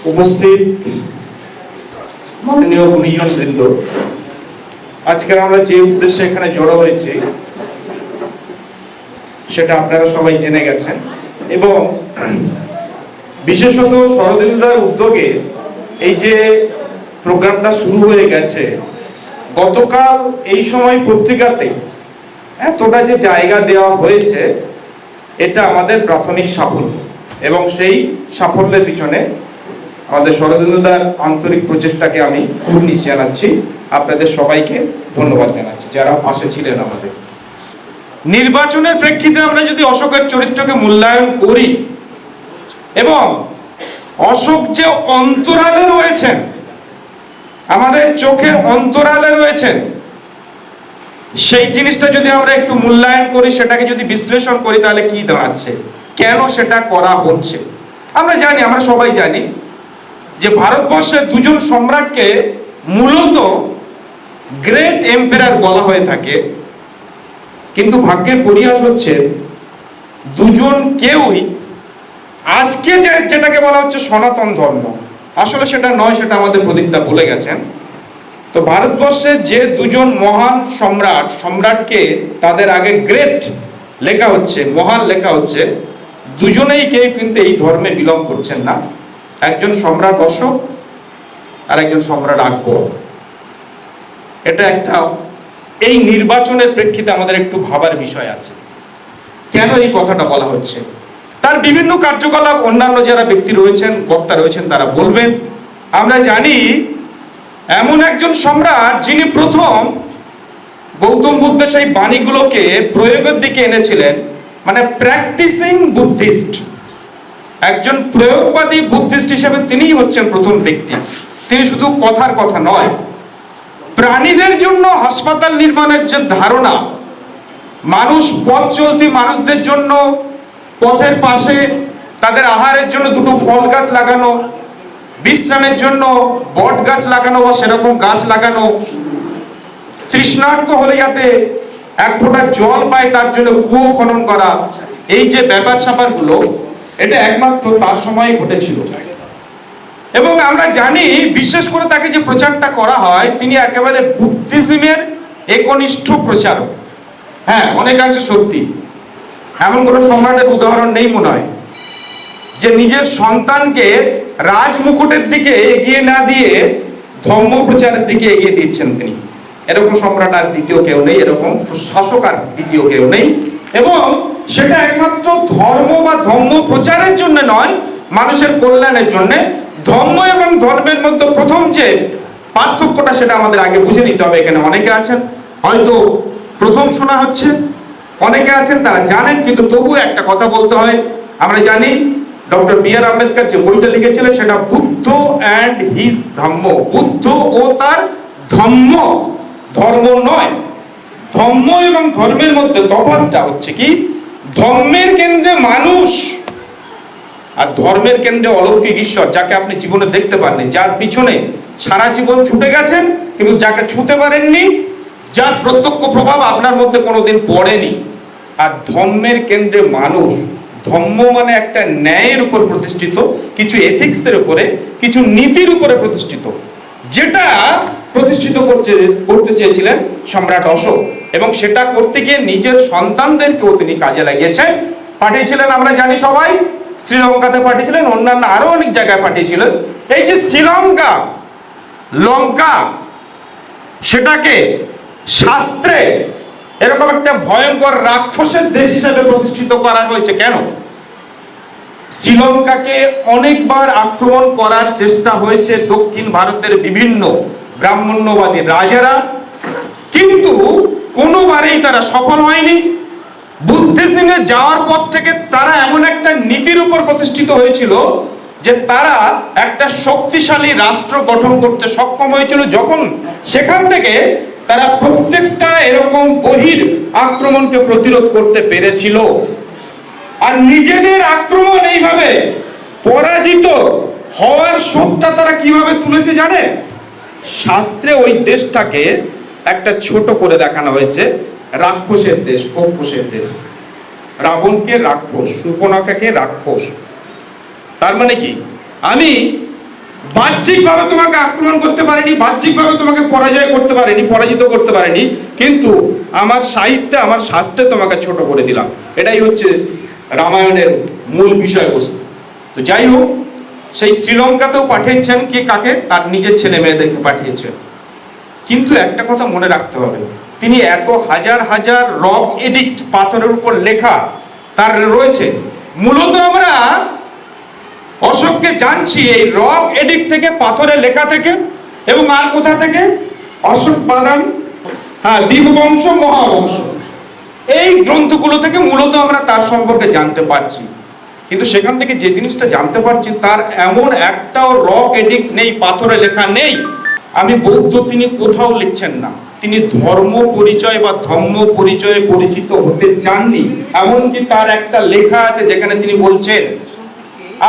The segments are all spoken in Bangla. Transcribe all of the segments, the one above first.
উপস্থিত মাননীয় গুণীজন বৃন্দ, আজকে আমরা যে উদ্দেশ্যে এখানে জড়ো হয়েছি সেটা আপনারা সবাই জেনে গেছেন এবং বিশেষত শরদিন্দুদার উদ্যোগে এই যে প্রোগ্রামটা শুরু হয়ে গেছে, গতকাল এই সময় পত্রিকাতে এতটা যে জায়গা দেওয়া হয়েছে এটা আমাদের প্রাথমিক সাফল্য এবং সেই সাফল্যের পিছনে আমাদের শরদিন্দুদার আন্তরিক প্রচেষ্টাকে আমি কুর্নিশ জানাচ্ছি। আপনাদের সবাইকে ধন্যবাদ জানাচ্ছি যারা পাশে ছিলেন আমাদের। নির্বাচনের প্রেক্ষিতে আমরা যদি অশোকের চরিত্রকে মূল্যায়ন করি এবং অশোক যে অন্তরালে রয়েছেন, আমাদের চোখের অন্তরালে রয়েছেন, সেই জিনিসটা যদি আমরা একটু মূল্যায়ন করি, সেটাকে যদি বিশ্লেষণ করি, তাহলে কি দাঁড়াচ্ছে, কেন সেটা করা হচ্ছে। আমরা জানি, আমরা সবাই জানি যে ভারতবর্ষের দুজন সম্রাটকে মূলত গ্রেট এম্পায়ার বলা হয়ে থাকে, কিন্তু ভাগ্যের পরিহাস হচ্ছে দুজন কেউই আজকে যেটাকে বলা হচ্ছে সনাতন ধর্ম, আসলে সেটা নয়, সেটা আমাদের প্রদীপদা বলে গেছেন। তো ভারতবর্ষে যে দুজন মহান সম্রাটকে তাদের আগে গ্রেট লেখা হচ্ছে, মহান লেখা হচ্ছে, দুজনেই কেউ কিন্তু এই ধর্মে বিলং করছেন না। একজন সম্রাট অশোক আর একজন সম্রাট আকবর। এটা একটা এই নির্বাচনের প্রেক্ষিতে আমাদের একটু ভাবার বিষয় আছে, কেন এই কথাটা বলা হচ্ছে। তার বিভিন্ন কার্যকলাপ অন্যান্য যারা ব্যক্তি রয়েছেন, বক্তা রয়েছেন, তারা বলবেন। আমরা জানি এমন একজন সম্রাট যিনি প্রথম গৌতম বুদ্ধের সেই বাণীগুলোকে প্রয়োগের দিকে এনেছিলেন, মানে প্র্যাকটিসিং বুদ্ধিস্ট, একজন প্রয়োগবাদী বুদ্ধিস্ট হিসেবে তিনিই হচ্ছেন প্রথম ব্যক্তি। তিনি শুধু কথার কথা নয়, প্রাণীদের জন্য হাসপাতাল নির্মাণের যে ধারণা, মানুষ পথ চলতি মানুষদের জন্য পথের পাশে তাদের আহারের জন্য দুটো ফল গাছ লাগানো, বিশ্রামের জন্য বট গাছ লাগানো বা সেরকম গাছ লাগানো, তৃষ্ণার্ত হলে যাতে এক ফোঁটা জল পায় তার জন্য কুয়ো খনন করা, এই যে ব্যাপার স্যাপারগুলো, এটা একমাত্র তার সময়ে ঘটেছিল। এবং আমরা জানি বিশেষ করে তাকে যে প্রচারটা করা হয়, তিনি একেবারে বুদ্ধিজমের একনিষ্ঠ প্রচারক। হ্যাঁ, অনেকাংশে সত্যি। এমন কোনো সম্রাটের উদাহরণ নেই মনে হয় যে নিজের সন্তানকে রাজমুকুটের দিকে এগিয়ে না দিয়ে ধর্ম প্রচারের দিকে এগিয়ে দিচ্ছেন তিনি। এরকম সম্রাট আর দ্বিতীয় কেউ নেই, এরকম শাসক আর দ্বিতীয় কেউ নেই। এবং সেটা একমাত্র ধর্ম বা ধর্ম প্রচারের জন্য নয়, মানুষের কল্যাণের জন্য। ধর্ম এবং ধর্মের মধ্যে প্রথম যে পার্থক্যটা, সেটা আমাদের আগে বুঝে নিতে হবে। এখানে অনেকে আছেন হয়তো প্রথম শোনা হচ্ছে, অনেকে আছেন তারা জানেন, কিন্তু তবুও একটা কথা বলতে হয়। আমরা জানি ডক্টর বি.আর. আম্বেদকর যে বইটা লিখেছিলেন সেটা বুদ্ধ অ্যান্ড হিজ ধম্ম, বুদ্ধ ও তার ধম্ম, ধর্ম নয়। ধর্ম এবং ধর্মের মধ্যে তফাৎটা হচ্ছে কি, ধর্মের কেন্দ্রে মানুষ আর ধর্মের কেন্দ্রে অলৌকিক ঈশ্বর, যাকে আপনি জীবনে দেখতে পাননি, যার পিছনে সারা জীবন ছুটে গেছেন কিন্তু যাকে ছুঁতে পারেননি, যার প্রত্যক্ষ প্রভাব আপনার মধ্যে কোনোদিন পড়েনি। আর ধর্মের কেন্দ্রে মানুষ, ধর্ম মানে একটা ন্যায়ের উপর প্রতিষ্ঠিত, কিছু এথিক্সের উপরে, কিছু নীতির উপরে প্রতিষ্ঠিত, যেটা প্রতিষ্ঠিত করতে চেয়েছিলেন সম্রাট অশোক। এবং সেটা করতে গিয়ে নিজের সন্তানদেরকেও তিনি কাজে লাগিয়েছেন, পাঠিয়েছিলেন। আমরা জানি সবাই শ্রীলঙ্কাতে পাঠিয়েছিলেন, অন্যান্য আরো অনেক জায়গায় পাঠিয়েছিলেন। এই যে শ্রীলঙ্কা, লঙ্কা, সেটাকে শাস্ত্রে এরকম একটা ভয়ঙ্কর রাক্ষসের দেশ হিসেবে প্রতিষ্ঠিত করা হয়েছে। কেন? শ্রীলঙ্কাকে অনেকবার আক্রমণ করার চেষ্টা হয়েছে দক্ষিণ ভারতের বিভিন্ন ব্রাহ্মণ্যবাদী রাজারা, কিন্তু কোনোবারেই তারা সফল হয়নি। বুদ্ধিজমে যাওয়ার পর থেকে তারা এমন একটা নীতির উপর প্রতিষ্ঠিত হয়েছিল যে তারা একটা শক্তিশালী রাষ্ট্র গঠন করতে সক্ষম হয়েছিল, যখন সেখান থেকে তারা প্রত্যেকটা এরকম বহির আক্রমণকে প্রতিরোধ করতে পেরেছিল। আর নিজেদের আক্রমণ এইভাবে পরাজিত হওয়ার শোকটা তারা কিভাবে তুলেছে জানেন? শাস্ত্রে ওই দেশটাকে একটা ছোট করে দেখানো হয়েছে, রাক্ষসের দেশ, খোপসের দেশ। রাবণকে রাক্ষস, সুপর্ণখাকে রাক্ষস। তার মানে কি, আমি বাহ্যিকভাবে তোমাকে আক্রমণ করতে পারেনি, বাহ্যিকভাবে তোমাকে পরাজিত করতে পারেনি, কিন্তু আমার সাহিত্যে, আমার শাস্ত্রে তোমাকে ছোট করে দিলাম। এটাই হচ্ছে রামায়ণের মূল বিষয়বস্তু। তো যাই হোক, সেই শ্রীলঙ্কাতেও পাঠিয়েছেন কে কাকে? তার নিজের ছেলে মেয়েদেরকে পাঠিয়েছেন। কিন্তু একটা কথা মনে রাখতে হবে, তিনি এত হাজার হাজার রক এডিক্ট পাথরের উপর লেখা তার রয়েছে। মূলত আমরা অশোককে জানছি এই রক এডিক্ট থেকে, পাথরের লেখা থেকে, এবং আর কোথা থেকে? অশোক বাদান, হ্যাঁ, দীপবংশ, মহাবংশ, এই গ্রন্থগুলো থেকে মূলত আমরা তার সম্পর্কে জানতে পারছি। কিন্তু সেখান থেকে যে জিনিসটা জানতে পারছি, তার এমন একটাও রক এডিক্ট নেই, পাথরে লেখা নেই। আমি বৌদ্ধ তিনি কোথাও লিখছেন না, তিনি ধর্ম পরিচয় বা ধর্ম পরিচয়ে পরিচিত হতে চাননি। এমনকি তার একটা লেখা আছে যেখানে তিনি বলছেন,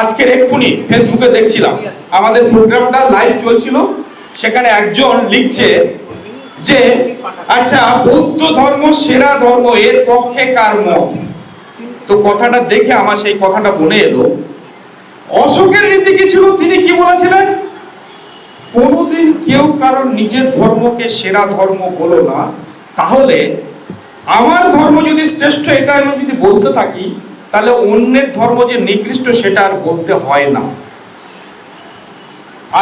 আজকের এক্ষুনি ফেসবুকে দেখছিলাম, আমাদের প্রোগ্রামটা লাইভ চলছিল, সেখানে একজন লিখছে যে আচ্ছা, বৌদ্ধ ধর্ম সেরা ধর্ম, এর পক্ষে কার মত? তো কথাটা দেখে আমার সেই কথাটা মনে এলো, অশোকের নীতি কি ছিল? তিনি কি বলেছিলেন? কোনোদিন কেউ কারণ নিজের ধর্মকে সেরা ধর্ম বলো না, তাহলে আমার ধর্ম যদি শ্রেষ্ঠ এটা আমি যদি বলতে থাকি, তাহলে অন্যের ধর্ম যে নিকৃষ্ট সেটা আর বলতে হয় না।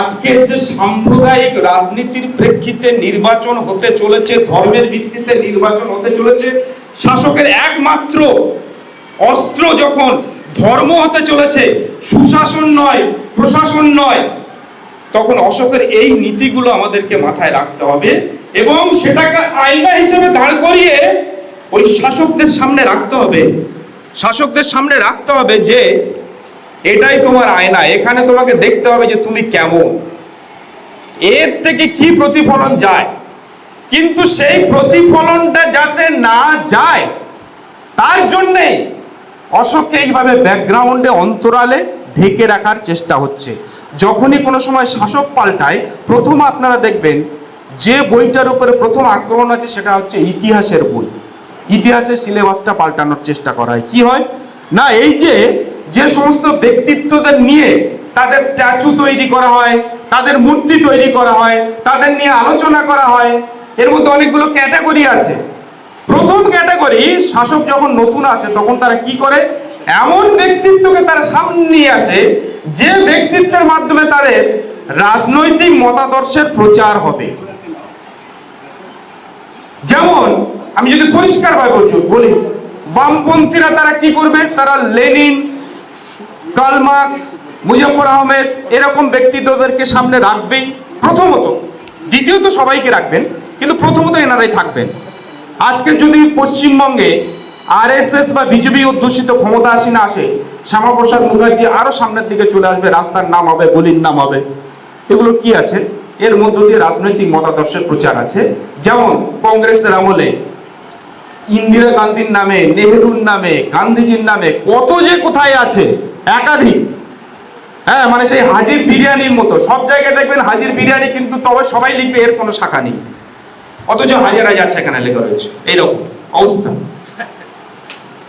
আজকের যে সাম্প্রদায়িক রাজনীতির প্রেক্ষিতে নির্বাচন হতে চলেছে, ধর্মের ভিত্তিতে নির্বাচন হতে চলেছে, শাসকের একমাত্র অস্ত্র যখন ধর্ম হতে চলেছে, সুশাসন নয়, প্রশাসন নয়, তখন অশোকের এই নীতিগুলো আমাদেরকে মাথায় রাখতে হবে এবং সেটাকে আয়না হিসেবে দাঁড় করিয়ে ওই শাসকদের সামনে রাখতে হবে। শাসকদের সামনে রাখতে হবে যে এটাই তোমার আয়না, এখানে তোমাকে দেখতে হবে যে তুমি কেমন, এর থেকে কি প্রতিফলন যায়। কিন্তু সেই প্রতিফলনটা যাতে না যায়, তার জন্যে অশোককে এইভাবে ব্যাকগ্রাউন্ডে, অন্তরালে ঢেকে রাখার চেষ্টা হচ্ছে। যখনই কোনো সময় শাসক পাল্টায়, প্রথম আপনারা দেখবেন যে বইটার উপরে প্রথম আক্রমণ আছে সেটা হচ্ছে ইতিহাসের বই। ইতিহাসের সিলেবাসটা পাল্টানোর চেষ্টা করা হয়। কি হয় না, এই যে সমস্ত ব্যক্তিত্বদের নিয়ে তাদের স্ট্যাচু তৈরি করা হয়, তাদের মূর্তি তৈরি করা হয়, তাদের নিয়ে আলোচনা করা হয়, এর মধ্যে অনেকগুলো ক্যাটাগরি আছে। প্রথম ক্যাটাগরি, শাসক যখন নতুন আসে তখন তারা কি করে, এমন ব্যক্তিত্বকে তারা সামনে নিয়ে আসে যে ব্যক্তিত্বের মাধ্যমে তাদের রাজনৈতিক মতাদর্শের প্রচার হবে। যেমন আমি যদি পরিষ্কারভাবে বলি, বামপন্থীরা তারা কি করবে, তারা Lenin, Karl Marx, Muzaffar Ahmed এরকম ব্যক্তিত্বদেরকে সামনে রাখবেই প্রথমত। দ্বিতীয়ত সবাইকে রাখবেন, কিন্তু প্রথমত এনারাই থাকবেন। আজকে যদি পশ্চিমবঙ্গে আরএসএস বা বিজেপি অধ্যুষিত ক্ষমতাসীন আসে, শ্যামাপ্রসাদ মুখার্জি আরো সামনের দিকে চলে আসবে, রাস্তার নাম হবে, গলির নাম হবে। এগুলো কি আছে? এর মধ্য দিয়ে রাজনৈতিক মতাদর্শের প্রচার আছে। যেমন কংগ্রেসের আমলে ইন্দিরা গান্ধীর নামে, নেহেরুর নামে, গান্ধীজির নামে কত যে কোথায় আছে, একাধিক। হ্যাঁ, মানে সেই হাজির বিরিয়ানির মতো সব জায়গায় দেখবেন হাজির বিরিয়ানি, কিন্তু তবে সবাই লিখবে এর কোনো শাখা নেই, অথচ হাজার হাজার সেখানে লেখা রয়েছে। এইরকম অবস্থা।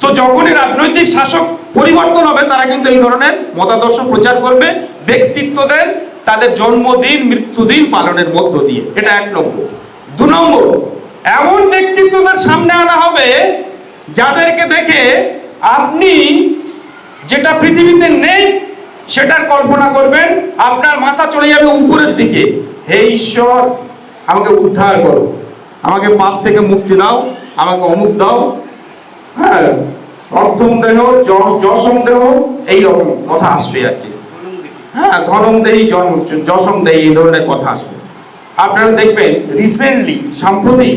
তো যখনই রাজনৈতিক শাসক পরিবর্তন হবে, তারা কিন্তু এই ধরনের মতাদর্শ প্রচার করবে ব্যক্তিত্বদের তাদের জন্মদিন, মৃত্যুদিন পালনের মধ্য দিয়ে। এটা 1 নম্বর। 2 নম্বর, এমন ব্যক্তিত্বদের সামনে আনা হবে যাদেরকে দেখে আপনি যেটা পৃথিবীতে নেই সেটার কল্পনা করবেন, আপনার মাথা চলে যাবে উপরের দিকে, হে ঈশ্বর আমাকে উদ্ধার করো, আমাকে পাপ থেকে মুক্তি দাও, আমাকে অমুক দাও, হ্যাঁ, অর্থম দেহ, যশম দেহ, এইরকম কথা আসবে আর কি। হ্যাঁ, ধনম দেহি, যশম দেহি, এই ধরনের কথা আসবে। আপনারা দেখবেন রিসেন্টলি, সাম্প্রতিক,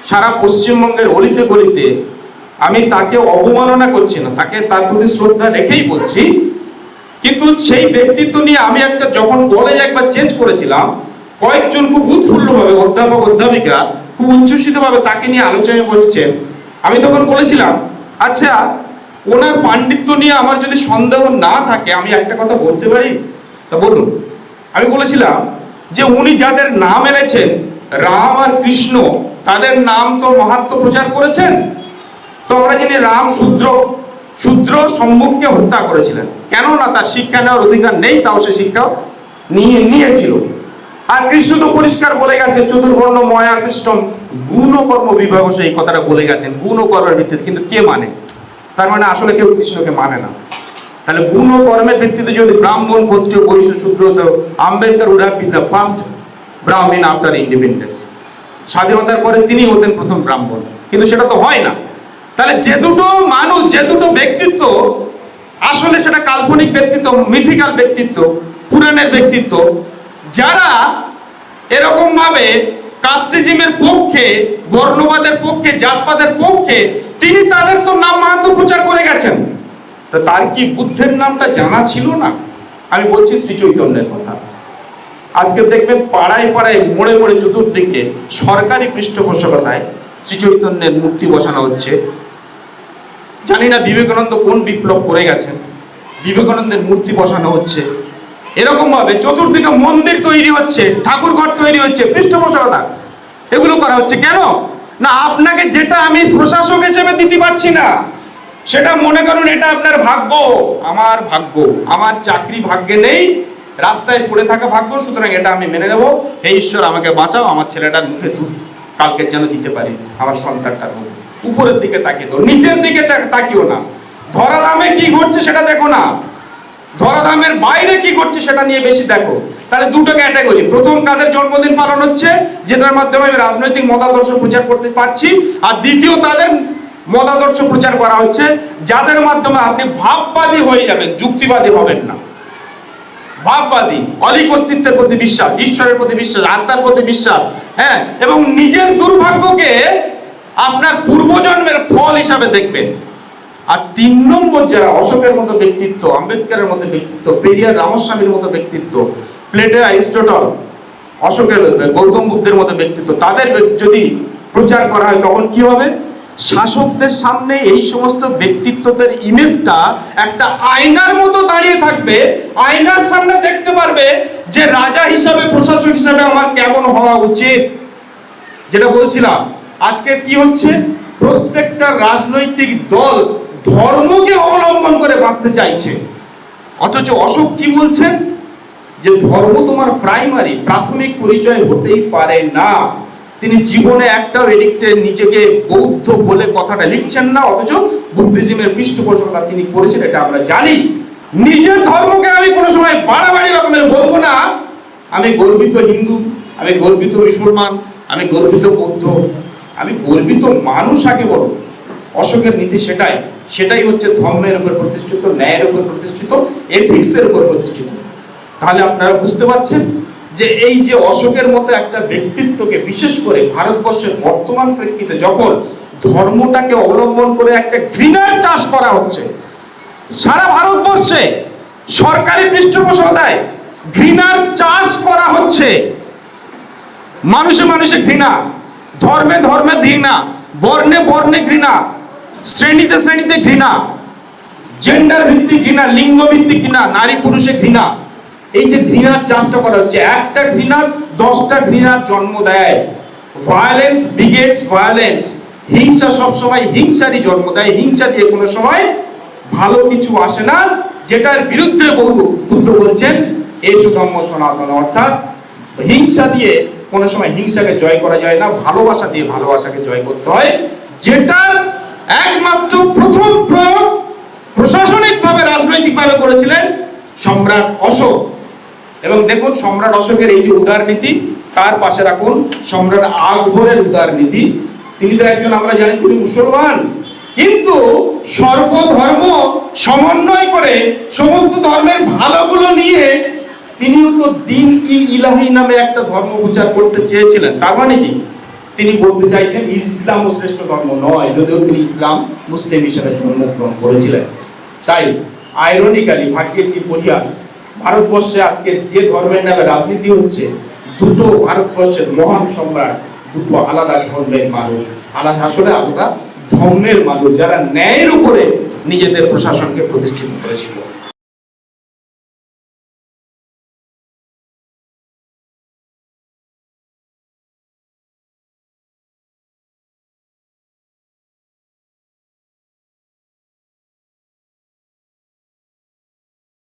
সারা পশ্চিমবঙ্গের অলিতে গলিতে, আমি তাকে অবমাননা করছি না, তাকে তার প্রতি শ্রদ্ধা রেখেই বলছি, কিন্তু সেই ব্যক্তিত্ব নিয়ে আমি একটা যখন কলেজ একবার চেঞ্জ করেছিলাম, কয়েকজন খুব উৎফুল্লভাবে অধ্যাপক অধ্যাপিকা খুব উচ্ছ্বসিতভাবে তাকে নিয়ে আলোচনায় বসছেন। আমি তখন বলেছিলাম, আচ্ছা ওনার পাণ্ডিত্য নিয়ে আমার যদি সন্দেহ না থাকে, আমি একটা কথা বলতে পারি? তা বলুন। আমি বলেছিলাম যে উনি যাদের নাম এনেছেন, রাম আর কৃষ্ণ, তাদের নাম তো মাহাত্ম্য প্রচার করেছেন। তো আমরা জানি রাম শূদ্র সম্মুখকে হত্যা করেছিলেন, কেননা তার শিক্ষা নেওয়ার অধিকার নেই, তাও সে শিক্ষা নিয়েছিল। আর কৃষ্ণ তো পরিষ্কার বলে গেছে, চতুর্বর্ণ ময়া সিস্টেম গুণ কর্ম বিভাগ, এই কথাটা বলে গেছেন গুণ ও কর্মের ভিত্তিতে। কিন্তু কে মানে? তার মানে আসলে কেউ কৃষ্ণকে মানে না। তাহলে গুণ ও কর্মের ভিত্তিতে যদি ব্রাহ্মণ, ক্ষত্রিয়, বৈশ্য, শূদ্র হতো, Ambedkar would have been the first Brahmin after independence. স্বাধীনতার পরে তিনি হতেন প্রথম ব্রাহ্মণ, কিন্তু সেটা তো হয় না। তাহলে যে দুটো মানুষ, যে দুটো ব্যক্তিত্ব, আসলে সেটা কাল্পনিক ব্যক্তিত্ব, মিথিক্যাল ব্যক্তিত্ব, পুরাণের ব্যক্তিত্ব, যারা এরকম ভাবে কাস্টিজমের পক্ষে, বর্ণবাদের পক্ষে, জাতপাতের পক্ষে, তিনি তাদের তো নাম মাহাত্ম্য প্রচার করে গেছেন। তো তার কি বুদ্ধের নামটা জানা ছিল না? আমি বলছি শ্রী চৈতন্যের কথা। আজকে দেখবেন পাড়ায় পাড়ায়, মোড়ে মোড়ে, চতুর্দিকে সরকারি পৃষ্ঠপোষকতায় শ্রী চৈতন্যের মূর্তি বসানো হচ্ছে। জানি না বিবেকানন্দ কোন বিপ্লব করে গেছেন, বিবেকানন্দের মূর্তি বসানো হচ্ছে। এরকম ভাবে চতুর্দিকে মন্দির তৈরি হচ্ছে, ঠাকুরঘর তৈরি হচ্ছে, পৃষ্ঠপোষকতা এগুলো করা হচ্ছে। কেন না? আপনাকে যেটা আমি প্রশাসক হিসেবে দিতে পারছি না, সেটা মনে করুন এটা আপনার ভাগ্য, আমার ভাগ্য, আমার চাকরি ভাগ্যে নেই, রাস্তায় পড়ে থাকা ভাগ্য, সুতরাং এটা আমি মেনে নেব। হে ঈশ্বর আমাকে বাঁচাও, আমার ছেলেটার মুখে দুধ কালকে যেন দিতে পারি, আমার সন্তানটার মুখে। উপরের দিকে তাকিয়ে, তো নিচের দিকে তাকিও না। ধরাধামে কি ঘটছে সেটা দেখো না, ধরাধামের বাইরে কি ঘটছে সেটা নিয়ে বেশি দেখো। তাহলে দুটো ক্যাটাগরি। প্রথম, কাদের জন্মদিন পালন হচ্ছে, যেটার মাধ্যমে আমি রাজনৈতিক মতাদর্শ প্রচার করতে পারছি। আর দ্বিতীয়, তাদের মতাদর্শ প্রচার করা হচ্ছে যাদের মাধ্যমে আপনি ভাববাদী হয়ে যাবেন, যুক্তিবাদী হবেন না। ভাববাদী, অলিক অস্তিত্বের প্রতি বিশ্বাস, ঈশ্বরের প্রতি বিশ্বাস, আত্মার প্রতি বিশ্বাস, হ্যাঁ, এবং নিজের দুর্ভাগ্যকে আপনার পূর্বজন্মের ফল হিসাবে দেখবেন। আর 3 নম্বর, যারা অশোকের মতো ব্যক্তিত্ব, আম্বেদকরের মতো ব্যক্তিত্ব, পেরিয়ার রামস্বামীর মতো ব্যক্তিত্ব, প্লেটো, অ্যারিস্টটল, অশোকের, গৌতম বুদ্ধের মতো ব্যক্তিত্ব, তাদের যদি প্রচার করা হয়, তখন কি হবে? শাসকদের সামনে এই সমস্ত ব্যক্তিত্বদের ইমেজটা একটা আয়নার মতো দাঁড়িয়ে থাকবে। আয়নার সামনে দেখতে পারবে যে রাজা হিসাবে, প্রশাসক হিসাবে আমার কেমন হওয়া উচিত। যেটা বলছিলাম, আজকে কি হচ্ছে, প্রত্যেকটা রাজনৈতিক দল ধর্মকে অবলম্বন করে বাঁচতে চাইছে। অথচ অশোক কি বলছেন? যে ধর্ম তোমার প্রাথমিক পরিচয় হতেই পারে না। তিনি জীবনে একটাও এডিক্টে নিজেকে বৌদ্ধ বলে কথাটা লিখছেন না, অথচ বুদ্ধিজমের পৃষ্ঠপোষকতা তিনি করেছেন, এটা আমরা জানি। নিজের ধর্মকে আমি কোনো সময় বাড়াবাড়ি রকমের বলবো না। আমি গর্বিত হিন্দু, আমি গর্বিত মুসলমান, আমি গর্বিত বৌদ্ধ, আমি গর্বিত মানুষ আগে বলবো। অশোকের নীতি সেটাই হচ্ছে ধর্মের উপর প্রতিষ্ঠিত, ন্যায়ের উপর প্রতিষ্ঠিত, এথিক্সের উপর প্রতিষ্ঠিত। তাহলে আপনারা বুঝতে পারছেন যে এই যে অশোকের মতো একটা ব্যক্তিত্বকে, বিশেষ করে ভারতবর্ষের বর্তমান প্রেক্ষিতে যখন ধর্মটাকে অবলম্বন করে একটা ঘৃণার চাষ করা হচ্ছে, সারা ভারতবর্ষে সরকারি পৃষ্ঠপোষকতায় ঘৃণার চাষ করা হচ্ছে। মানুষে মানুষে ঘৃণা, ধর্মে ধর্মে ঘৃণা, বর্ণে বর্ণে ঘৃণা, শ্রেণীতে শ্রেণীতে ঘৃণা, জেন্ডার ভিত্তিক ঘৃণা, লিঙ্গ ভিত্তিক ঘৃণা, নারী পুরুষে ঘৃণা। এই যে ঘৃণার চাষটা করা হচ্ছে, একটা ঘৃণা 10টা ঘৃণার জন্ম দেয়। Violence begets violence. হিংসা সবসময় হিংসারই জন্ম দেয়। হিংসা দিয়ে কোনো সময় ভালো কিছু আসে না, যেটার বিরুদ্ধে বুদ্ধ বলছেন এসো ধম্ম সনাতন, অর্থাৎ হিংসা দিয়ে কোনো সময় হিংসাকে জয় করা যায় না, ভালোবাসা দিয়ে ভালোবাসাকে জয় করতে হয়। যেটার একমাত্র প্রথম প্রয়োগ প্রশাসনিকভাবে, রাজনৈতিকভাবে করেছিলেন সম্রাট অশোক। এবং দেখুন সম্রাট অশোকের এই যে উদারনীতি, তার পাশে রাখুন সম্রাট আকবরের উদারনীতি। তিনি তো একজন, আমরা জানি তিনি মুসলমান, কিন্তু সর্বধর্ম সমন্বয় করে সমস্ত ধর্মের ভালোগুলো নিয়ে তিনিও তো দিন ইলাহি নামে একটা ধর্ম প্রচার করতে চেয়েছিলেন। তার মানে কি? তিনি বলতে চাইছেন ইসলাম শ্রেষ্ঠ ধর্ম নয়, যদিও তিনি ইসলাম মুসলিম হিসেবে জন্মগ্রহণ করেছিলেন। তাই আইরনিক্যালি, ভাগ্যের কি পরিহাস, ভারতবর্ষে আজকে যে ধর্মের নামে রাজনীতি হচ্ছে, দুটো ভারতবর্ষের মহান সম্রাট, দুটো আলাদা ধর্মের মানুষ, আসলে আলাদা ধর্মের মানুষ, যারা ন্যায়ের উপরে নিজেদের প্রশাসনকে প্রতিষ্ঠিত করেছিল।